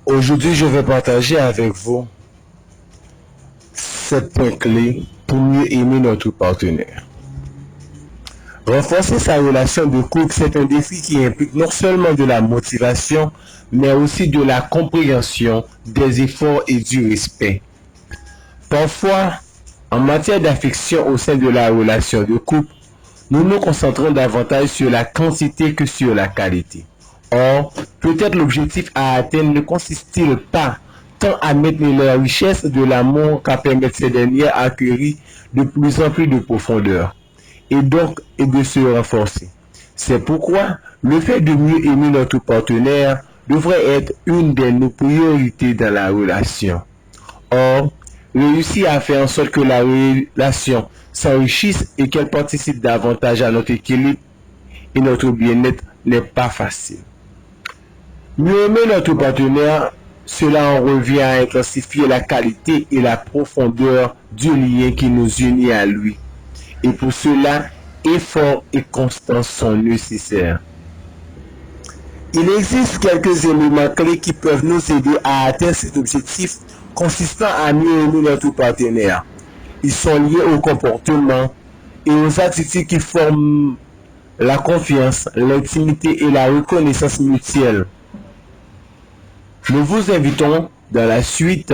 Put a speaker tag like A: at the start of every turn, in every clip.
A: Aujourd'hui, je vais partager avec vous 7 points clés pour mieux aimer notre partenaire. Renforcer sa relation de couple, c'est un défi qui implique non seulement de la motivation, mais aussi de la compréhension, des efforts et du respect. Parfois, en matière d'affection au sein de la relation de couple, nous nous concentrons davantage sur la quantité que sur la qualité. Or, peut-être l'objectif à atteindre ne consiste-t-il pas tant à maintenir la richesse de l'amour qu'à permettre ces dernières à acquérir de plus en plus de profondeur et de se renforcer. C'est pourquoi le fait de mieux aimer notre partenaire devrait être une de nos priorités dans la relation. Or, réussir à faire en sorte que la relation s'enrichisse et qu'elle participe davantage à notre équilibre et notre bien-être n'est pas facile. Mieux aimer notre partenaire, cela en revient à intensifier la qualité et la profondeur du lien qui nous unit à lui. Et pour cela, effort et constance sont nécessaires. Il existe quelques éléments clés qui peuvent nous aider à atteindre cet objectif consistant à mieux aimer notre partenaire. Ils sont liés au comportement et aux attitudes qui forment la confiance, l'intimité et la reconnaissance mutuelle. Nous vous invitons dans la suite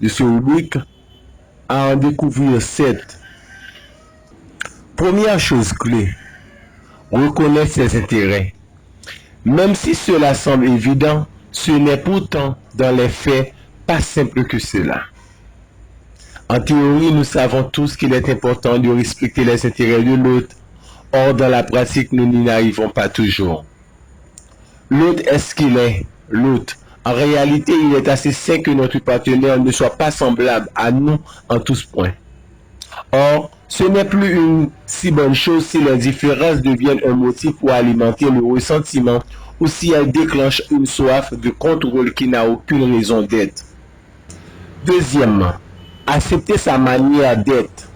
A: de ce rubrique à en découvrir 7. Première chose clé, reconnaître ses intérêts. Même si cela semble évident, ce n'est pourtant dans les faits pas simple que cela. En théorie, nous savons tous qu'il est important de respecter les intérêts de l'autre. Or, dans la pratique, nous n'y arrivons pas toujours. L'autre est ce qu'il est. L'autre. En réalité, il est assez sain que notre partenaire ne soit pas semblable à nous en tous points. Or, ce n'est plus une si bonne chose si les différences deviennent un motif pour alimenter le ressentiment ou si elles déclenchent une soif de contrôle qui n'a aucune raison d'être. Deuxièmement, accepter sa manière d'être.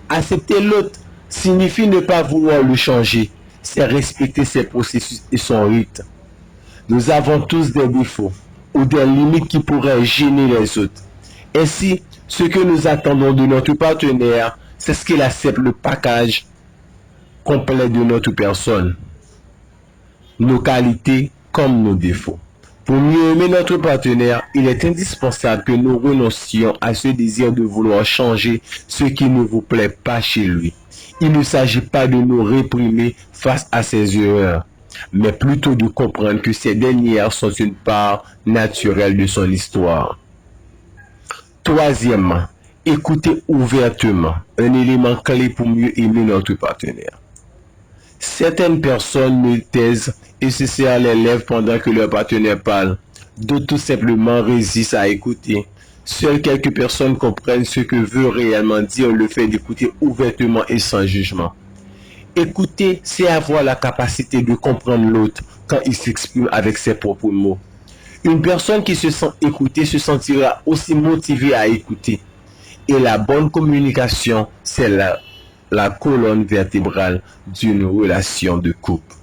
A: Accepter l'autre signifie ne pas vouloir le changer, c'est respecter ses processus et son rythme. Nous avons tous des défauts ou des limites qui pourraient gêner les autres. Ainsi, ce que nous attendons de notre partenaire, c'est ce qu'il accepte le package complet de notre personne, nos qualités comme nos défauts. Pour mieux aimer notre partenaire, il est indispensable que nous renoncions à ce désir de vouloir changer ce qui ne vous plaît pas chez lui. Il ne s'agit pas de nous réprimer face à ses erreurs, mais plutôt de comprendre que ces dernières sont une part naturelle de son histoire. Troisièmement, écouter ouvertement, un élément clé pour mieux aimer notre partenaire. Certaines personnes me taisent et se serrent les lèvres pendant que leur partenaire parle. D'autres tout simplement résistent à écouter. Seules quelques personnes comprennent ce que veut réellement dire le fait d'écouter ouvertement et sans jugement. Écouter, c'est avoir la capacité de comprendre l'autre quand il s'exprime avec ses propres mots. Une personne qui se sent écoutée se sentira aussi motivée à écouter. Et la bonne communication, c'est la colonne vertébrale d'une relation de couple.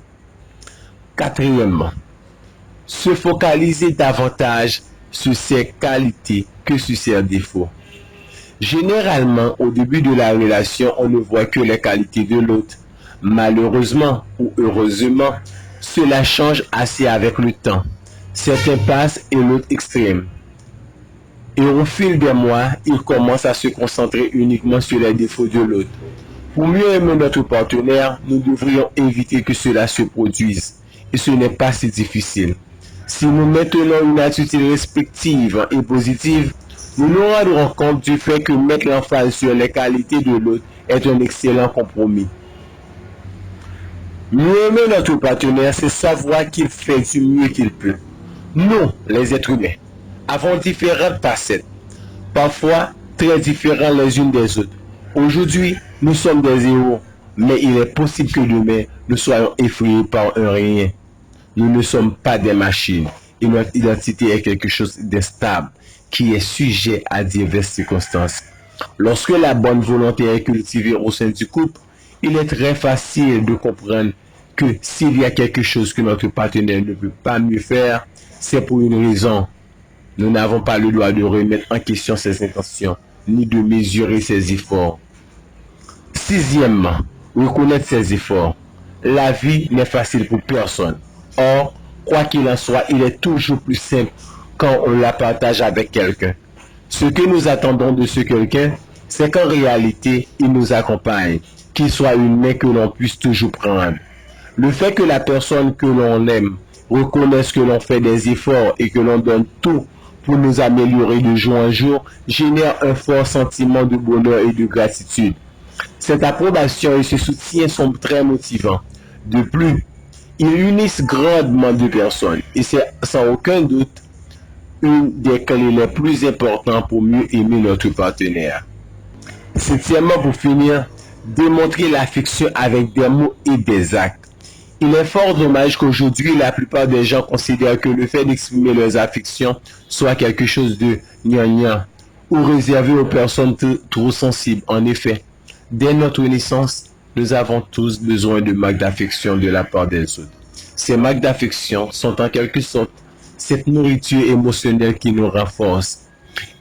A: Quatrièmement, se focaliser davantage sur ses qualités que sur ses défauts. Généralement, au début de la relation, on ne voit que les qualités de l'autre. Malheureusement ou heureusement, cela change assez avec le temps. Certains passent et l'autre extrême. Et au fil des mois, il commence à se concentrer uniquement sur les défauts de l'autre. Pour mieux aimer notre partenaire, nous devrions éviter que cela se produise. Et ce n'est pas si difficile. Si nous maintenons une attitude respective et positive, nous nous rendrons compte du fait que mettre l'emphase sur les qualités de l'autre est un excellent compromis. Mieux aimer notre partenaire, c'est savoir qu'il fait du mieux qu'il peut. Nous, les êtres humains, avons différentes facettes, parfois très différentes les unes des autres. Aujourd'hui, nous sommes des héros, mais il est possible que demain, nous soyons effrayés par un rien. Nous ne sommes pas des machines et notre identité est quelque chose d'instable qui est sujet à diverses circonstances. Lorsque la bonne volonté est cultivée au sein du couple, il est très facile de comprendre que s'il y a quelque chose que notre partenaire ne peut pas mieux faire, c'est pour une raison. Nous n'avons pas le droit de remettre en question ses intentions, ni de mesurer ses efforts. Sixièmement, reconnaître ses efforts. La vie n'est facile pour personne. Or, quoi qu'il en soit, il est toujours plus simple quand on la partage avec quelqu'un. Ce que nous attendons de ce quelqu'un, c'est qu'en réalité, il nous accompagne, qu'il soit une main que l'on puisse toujours prendre. Le fait que la personne que l'on aime reconnaisse que l'on fait des efforts et que l'on donne tout pour nous améliorer de jour en jour génère un fort sentiment de bonheur et de gratitude. Cette approbation et ce soutien sont très motivants. De plus, ils unissent grandement deux personnes et c'est sans aucun doute une des clés les plus importantes pour mieux aimer notre partenaire. Septièmement, pour finir, démontrer l'affection avec des mots et des actes. Il est fort dommage qu'aujourd'hui, la plupart des gens considèrent que le fait d'exprimer leurs affections soit quelque chose de gnangnan ou réservé aux personnes trop sensibles. En effet, dès notre naissance, nous avons tous besoin de marques d'affection de la part des autres. Ces marques d'affection sont en quelque sorte cette nourriture émotionnelle qui nous renforce.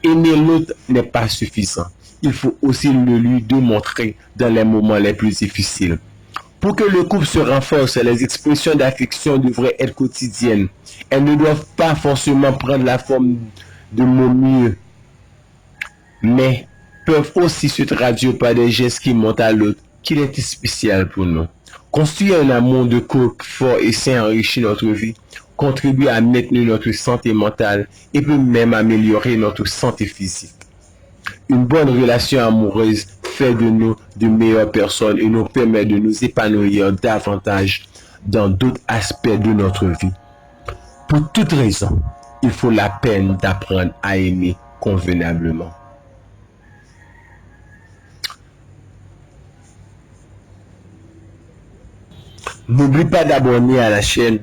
A: Aimer l'autre n'est pas suffisant. Il faut aussi le lui démontrer dans les moments les plus difficiles. Pour que le couple se renforce, les expressions d'affection devraient être quotidiennes. Elles ne doivent pas forcément prendre la forme de mots mieux, mais peuvent aussi se traduire par des gestes qui montrent à l'autre qu'il est spécial pour nous. Construire un amour de couple fort et sain enrichit notre vie, contribue à maintenir notre santé mentale et peut même améliorer notre santé physique. Une bonne relation amoureuse fait de nous de meilleures personnes et nous permet de nous épanouir davantage dans d'autres aspects de notre vie. Pour toute raison, il faut la peine d'apprendre à aimer convenablement. N'oublie pas d'abonner à la chaîne